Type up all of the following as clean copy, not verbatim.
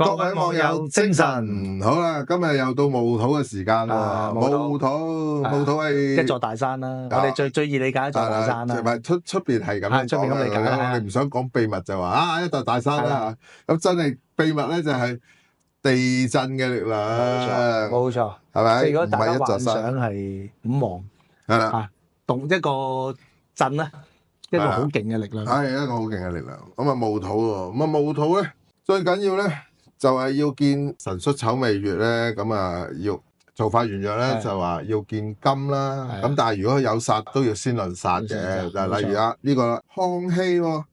各位網友精神好啦，今日又到墓土嘅時間啦。墓土係一座大山啦，我哋最易理解一座大山啦。唔係出邊係咁樣講嘅，我哋唔想講秘密就話一座大山啦。咁真係秘密咧就係地震嘅力量。冇錯，係咪？即係如果大家幻想係五黃，係啦，動一個震咧，一個好勁嘅力量。係一個好勁嘅力量。咁啊墓土喎，咁啊墓土咧最緊要咧。就係要見辰戌丑未月咧，咁啊要做法元約咧，就話要見金啦。咁但係如果有煞都要先論煞嘅，就係例如呢個康熙喎，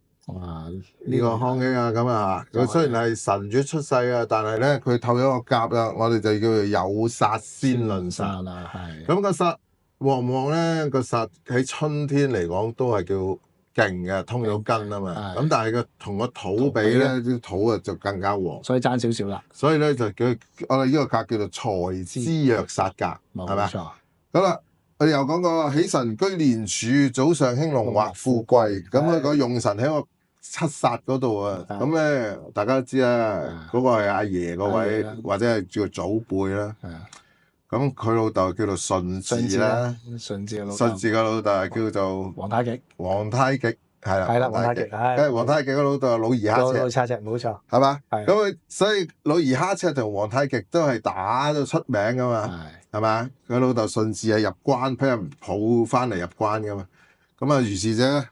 呢個康熙啊咁啊，佢雖然係辰月出世啊，但係咧佢透咗個甲啦，我哋就叫做有煞先論煞啦。係咁個煞旺唔旺咧？個煞喺春天嚟講都係叫勁嘅，通咗根啊嘛，咁但係個同個土比咧，啲土啊就更加旺，所以爭少少啦。所以咧就叫我哋呢個格叫做財之弱煞格，係咪？好啦，我哋又講過喜神居年柱，早上興隆或富貴，咁佢個用神喺個七煞嗰度啊，咁咧大家都知啦，嗰個係阿爺個位，或者係叫做祖輩啦。咁佢老豆叫做順治啦，順治個老豆係叫做皇太極，皇太極係啦，係啦，皇太極，跟住皇太極個老豆係老兒蝦赤，老叉赤冇錯，係嘛？咁佢所以老兒蝦赤同皇太極都係打到出名噶嘛，係嘛？佢老豆順治係入關俾人抱翻嚟入關噶嘛，咁啊如是者，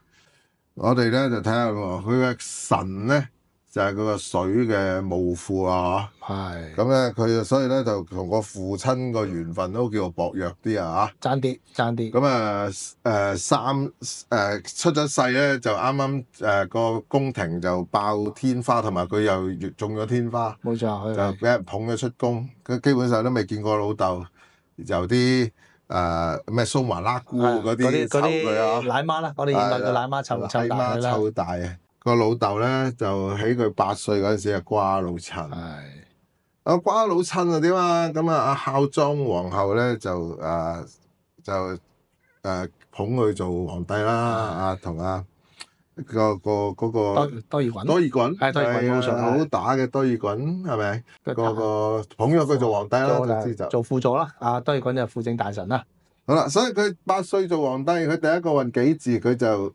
我哋咧就睇下喎，佢嘅神咧。就係佢個水嘅墓庫啊，係咁咧，佢所以咧就同個父親個緣分都叫做薄弱啲啊，爭啲。咁出咗世咧就啱啱個宮廷就爆天花，同埋佢又中咗天花，冇錯，就俾人捧咗出宮，佢基本上都未見過老豆，由啲咩蘇麻拉姑嗰啲湊佢啊，奶媽啦，我哋認為個奶媽湊大啊。個老豆咧就喺佢8歲嗰陣時係瓜老襯，瓜老襯啊點啊？咁啊阿孝莊皇后咧就捧佢做皇帝啦，同嗰個多爾袞冇錯，好打嘅多爾袞係咪？個捧咗佢做皇帝啦，總之就做輔助啦。多爾袞就輔政大臣啦。好啦，所以佢8歲做皇帝，佢第一個運己字，佢就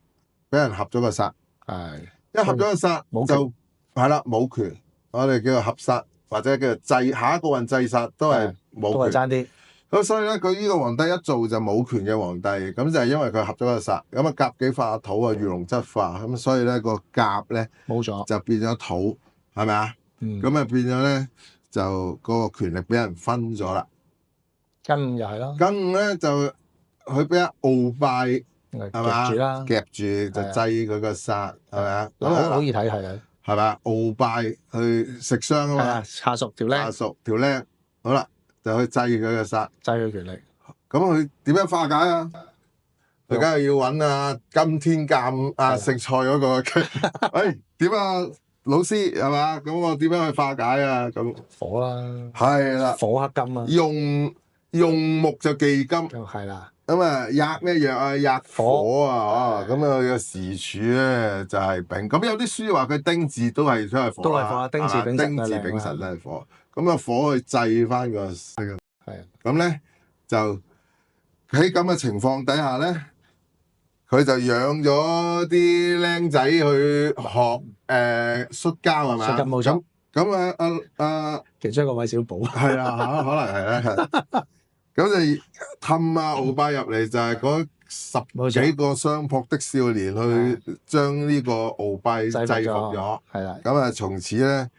俾人合咗個煞。一合咗個煞就係啦，冇權，我哋叫做合煞或者叫做制，下一個運制煞都係冇權，都係爭啲。咁所以咧，佢呢個皇帝一做就冇權嘅皇帝，咁就係因為佢合咗個煞，咁啊甲己化土啊，遇龍則化，咁所以咧個甲咧冇錯就變咗土，係咪啊？咁啊變咗咧就嗰個權力俾人分咗啦。庚又係咯，庚咧就佢俾人鰲拜。係嘛？夾住就制佢個煞，係咪啊？好易睇係啊，係咪？鰲拜去食傷啊嘛，下屬條叻，好啦，就去制佢個煞，制佢權力。咁佢點樣化解啊？佢梗係要揾今天鑑食菜嗰個，點啊？老師係嘛？咁我點樣去化解啊？咁火啦，係啦，火克金啊，用木就忌金，係啦。咁壓咩藥啊？壓火啊！咁佢個時柱咧就係丙。咁有啲書話佢丁字都係火，都係火，丁字丙辰都係火。咁火去制翻個係啊。咁咧就喺咁嘅情況底下咧，佢就養咗啲僆仔去學摔跤係咪？摔跤冇錯。咁其中一個韋小寶係啊，可能係咧。咁就氹鰲拜入嚟，就係嗰10幾個相撲的少年去將呢個鰲拜制服咗，係啦。咁從此咧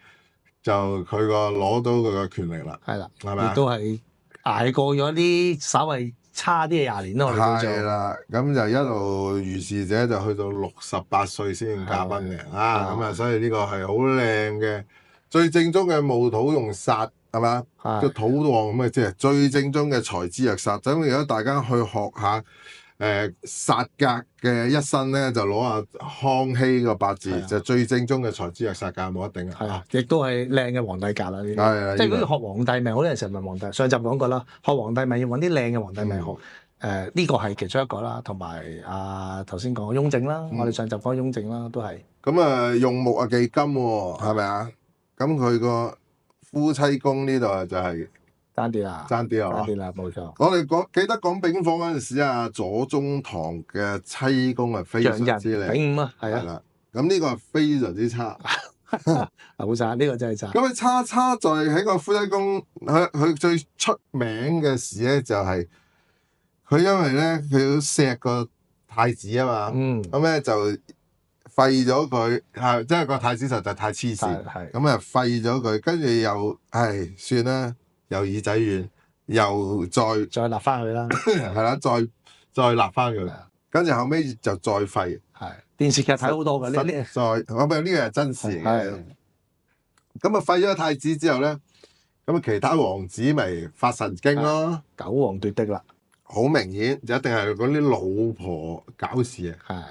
就佢攞到佢個權力啦，係啦，係咪？亦都係捱過咗啲稍微差啲嘅20年咯，我哋叫做。係啦，咁就一路如是者就去到68歲先駕崩嘅咁所以呢個係好靚嘅最正宗嘅墓土用煞。係嘛？個土旺咁即係最正宗嘅財之弱煞。咁如果大家去學下煞格嘅一生咧，就攞下康熙個八字，就最正宗嘅財之弱煞格，冇一定啊。係啊，亦都係靚嘅皇帝格啦。呢啲即係如果要學皇帝命，好多人成日問皇帝。上集講過啦，學皇帝命要揾啲靚嘅皇帝命學。呢個係其中一個啦，同埋頭先講雍正啦，我哋上集講雍正啦，都係。咁用木忌金喎，係咪啊？咁佢個夫妻宮呢度就係爭啲啦，爭啲啊，爭啲啦，冇錯。我哋記得講丙火嗰陣時啊，左宗棠嘅妻宮係非常之靚，丙午啊，係啊，啦。咁呢個係非常之差，好差，呢個真係差。咁佢差在喺個夫妻宮，佢最出名嘅事咧就係佢因為咧佢要錫個太子啊嘛，咁咧就廢咗佢，即係個太子實在太黐線，咁啊廢咗佢，跟住又算啦，又耳仔軟，又再立翻佢啦，係啦，再立翻佢，跟住後尾就再廢。係電視劇睇好多嘅呢啲，我咪呢個係真事嚟嘅。咁啊廢咗個太子之後咧，咁啊其他王子咪發神經咯，九王奪嫡啦，好明顯就一定係嗰啲老婆搞事啊！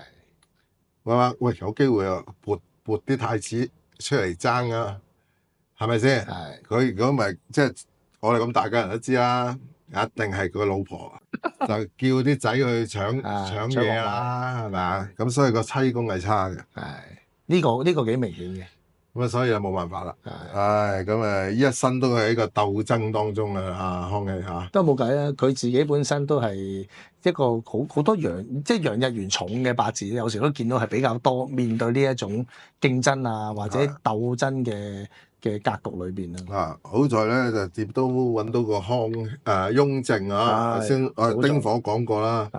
係話喂有機會啊，撥啲太子出嚟爭啊，係咪先？係佢如果唔係即係我哋咁大家人都知啦，一定係佢老婆就叫啲仔去搶嘢啦，係咪啊？咁所以個妻宮係差嘅。係呢個幾明顯嘅。咁啊，所以就冇辦法啦。咁啊，一生都係喺個鬥爭當中啊，康熙嚇。都冇計啊！佢自己本身都係一個好多即係陽日元重嘅八字，有時都見到係比較多面對呢一種競爭啊或者鬥爭嘅格局裏邊啦。好在咧就點都揾到個雍正啊，先丁火講過啦，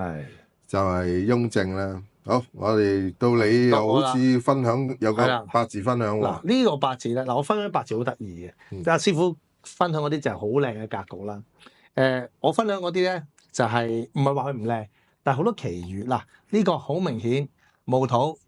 就係雍正啦。好，我哋到你又好似分享有個八字分享喎。嗱，呢個八字咧，我分享八字好得意嘅。阿師傅分享嗰啲就係好靚嘅格局啦。我分享嗰啲咧就係唔係話佢唔靚，但係好多奇遇。嗱，呢個好明顯戊土，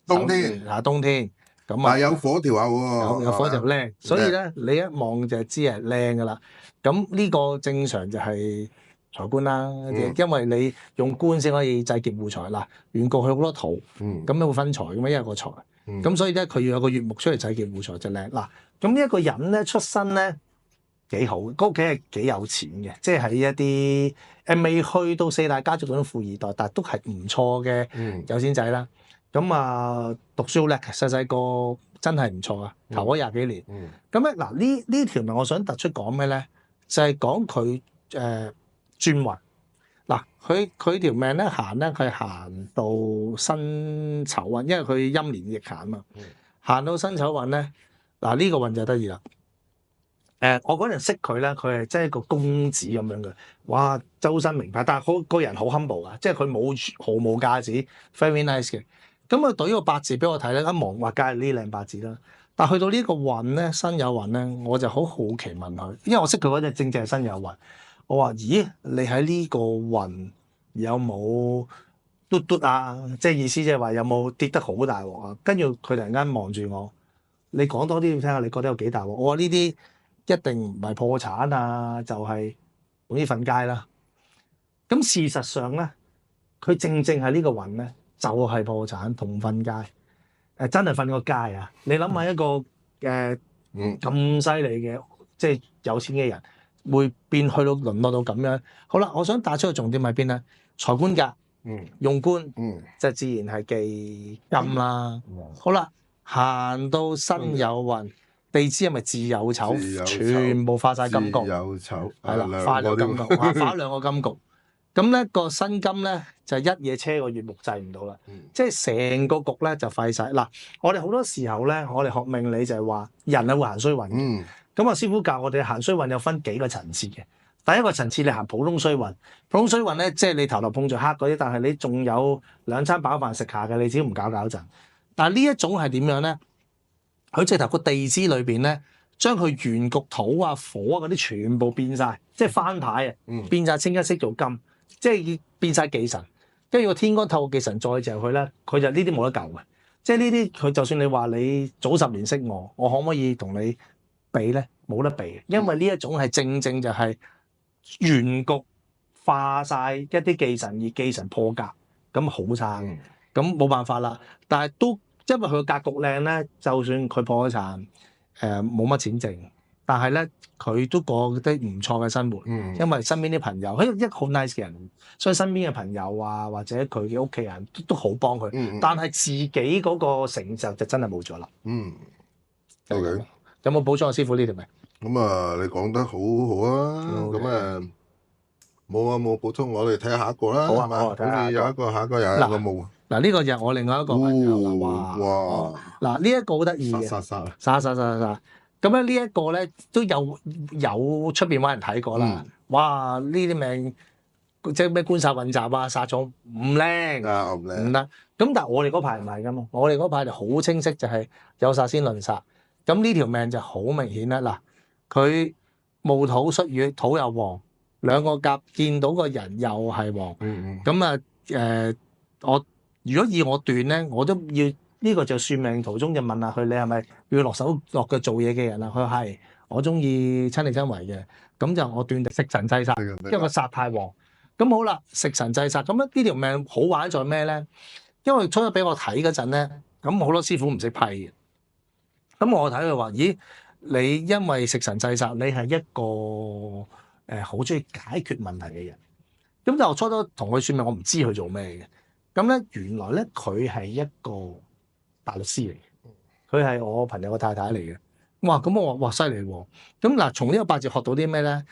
冬天冬天咁啊，有火條口喎，有火條靚，所以咧你一望就知係靚噶啦。咁呢個正常就係財官啦，因為你用官先可以制劫護財。嗱，原局佢好多土，咁你會分財咁嘛，因為個財，咁所以咧佢要有個月木出嚟制劫護財就靚。嗱，咁呢一個人咧出身咧幾好，屋企係幾有錢嘅，即係喺一啲未去到四大家族嗰種富二代，但係都係唔錯嘅有錢仔啦。咁啊讀書好叻，細細個真係唔錯啊，頭嗰廿幾年。咁咧嗱呢條命我想突出講咩咧？就係講佢轉運。嗱，佢條命咧行咧，佢行到辛丑運，因為佢陰年逆行啊嘛。行到辛丑運咧，嗱呢個運就得意啦。我嗰陣識佢咧，佢係真係一個公子咁樣嘅，哇，周身名牌，但係個人好 humble 啊，即係佢冇毫無架子 ，very nice 嘅。咁佢對個八字俾我睇咧，一望話梗係呢靚八字啦。但係去到呢個運咧，辛酉運咧，我就好好奇問佢，因為我識佢嗰陣正係辛酉運。我話：咦，你喺呢個運有冇嘟嘟啊？即係意思即係話有冇跌得好大鑊啊？跟住佢突然間望住我，你講多啲要聽下，你覺得有幾大鑊？我話呢啲一定唔係破產啊，就係總之瞓街啦。咁事實上咧，佢正係呢個運咧，就係破產同瞓街。真係瞓個街啊！你諗下一個咁犀利嘅，即係有錢嘅人。會變去到淪落到咁樣，好啦，我想帶出個重點喺邊咧？財官格，用官，就自然係忌金啦。好啦，行到辛酉運，地支係咪巳酉丑？全部化晒金局，酉丑係啦，化咗金局，化兩個金局。咁咧個辛金咧就一嘢車個月木制唔到啦，即係成個局咧就廢晒。嗱，我哋好多時候咧，我哋學命理就係話人係會行衰運嘅。咁啊，師傅教我哋行衰運有分幾個層次嘅。第一個層次你行普通衰運，普通衰運咧即係你頭頭碰著黑嗰啲，但係你仲有兩餐飽飯食下嘅，你只要唔搞震。但係呢一種係點樣咧？佢直頭個地支裏邊咧，將佢原局土啊、火啊嗰啲全部變晒，即係翻牌啊，變晒清一色做金，即係變晒忌神。跟住個天干透過忌神再就佢咧，佢就呢啲冇得救嘅。即係呢啲佢就算你話你早10年識我可唔可以同你比咧？冇得比，因為呢一種係正就係原局化晒一啲忌神，而忌神破格，咁好差嘅，咁冇辦法啦。但係都因為佢個格局靚咧，就算佢破咗產，冇乜錢剩，但係咧佢都過得唔錯嘅生活，因為身邊啲朋友，佢一個好 nice 嘅人，所以身邊嘅朋友啊或者佢嘅屋企人都好幫佢，但係自己嗰個成就就真係冇咗啦。OK。有冇補充啊，師傅呢條命？咁啊，你講得好好啊，咁啊冇補充，我哋睇下一個啦，好啊，係嘛？好似有一個，下一個又有一個冇。嗱呢個就係我另外一個朋友啦，哇！嗱呢一個好得意嘅，殺。咁咧呢一個咧都有出邊揾人睇過啦。哇！呢啲命即係咩官殺混雜啊，殺咗唔靚啊，唔靚，唔得。咁但係我哋嗰排唔係噶嘛，我哋嗰排就好清晰，就係有殺先論殺。咁呢條命就好明顯啦。嗱，佢戊土戌月，土又旺，兩個夾見到個人又係旺。咁啊我如果以我斷咧，我都要呢個就算命途中就問下佢，你係咪要落手落腳做嘢嘅人啊？佢係，我中意親力親為嘅。咁就我斷定食神制殺，因為個殺太旺。咁好啦，食神制殺。咁咧呢條命好玩在咩咧？因為初初俾我睇嗰陣咧，咁好多師傅唔識批嘅。咁我睇佢話：咦，你因為食神制殺，你係一個好中意解決問題嘅人。咁就初初同佢算命，我唔知佢做咩嘅。咁咧原來咧佢係一個大律師嚟嘅，佢係我朋友個太太嚟嘅。哇！咁我話哇犀利喎！咁嗱，從呢個八字學到啲咩咧？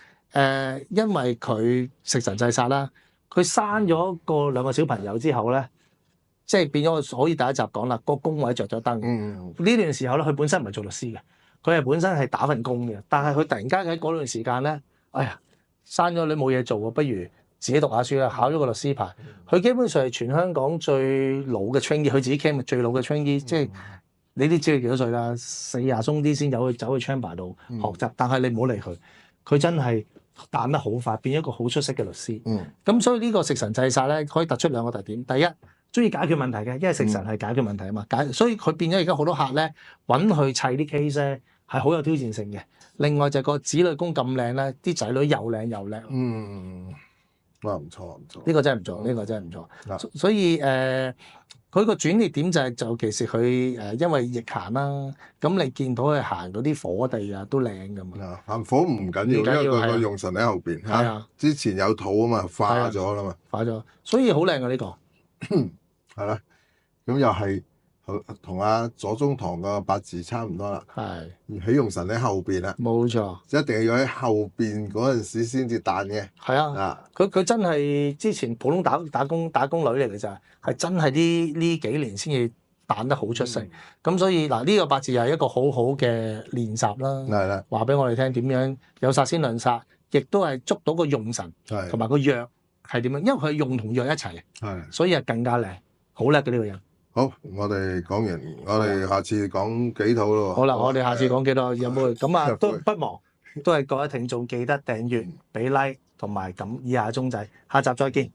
因為佢食神制殺啦，佢生咗兩個小朋友之後咧，即係變咗可以第一集講啦，個宮位着咗燈。呢段時候咧，佢本身唔係做律師嘅，佢係本身係打份工嘅。但係佢突然間喺嗰段時間咧，哎呀，生咗女冇嘢做喎，不如自己讀下書啦，考咗個律師牌。佢基本上係全香港最老嘅 trainee，佢自己 claim 最老嘅 trainee，即係你都知佢幾多歲啦，40鬆啲先走去 chamber 度學習。但係你唔好理佢，佢真係彈得好快，變一個好出色嘅律師。咁所以呢個食神制殺咧，可以突出兩個特點。第一，中意解決問題嘅，因為食神係解決問題啊嘛。所以佢變咗而家好多客咧揾佢砌啲 case 咧係好有挑戰性嘅。另外就係個子女宮咁靚咧，啲仔女又靚又叻。哇，唔錯唔錯，呢個真係唔錯，呢個真係唔錯。所以佢個轉捩點就其實佢因為逆行啦，咁你見到佢行嗰啲火地啊都靚噶嘛。行火唔緊要，因為佢用神喺後邊嚇。之前有土啊嘛，化咗啦嘛，化咗，所以好靚啊呢個。係啦，咁又係同阿左宗棠個八字差唔多啦。係喜用神喺後邊啦，冇錯，一定要喺後邊嗰陣時先至彈嘅。係啊，佢真係之前普通打工女嚟嘅咋，係真係呢幾年先至彈得好出色。咁所以嗱呢個八字又係一個好好嘅練習啦。係啦，話俾我哋聽點樣有殺先論殺，亦都係捉到個用神同埋個藥係點樣，因為佢用同藥一齊，所以係更加靚，好叻嘅呢個人。好，我哋講完，我哋下次講幾套咯。好啦，我哋下次講幾套，有冇咁啊？都不忘，都係各位聽眾記得訂閱、俾 like 同埋撳以下鐘仔，下集再見。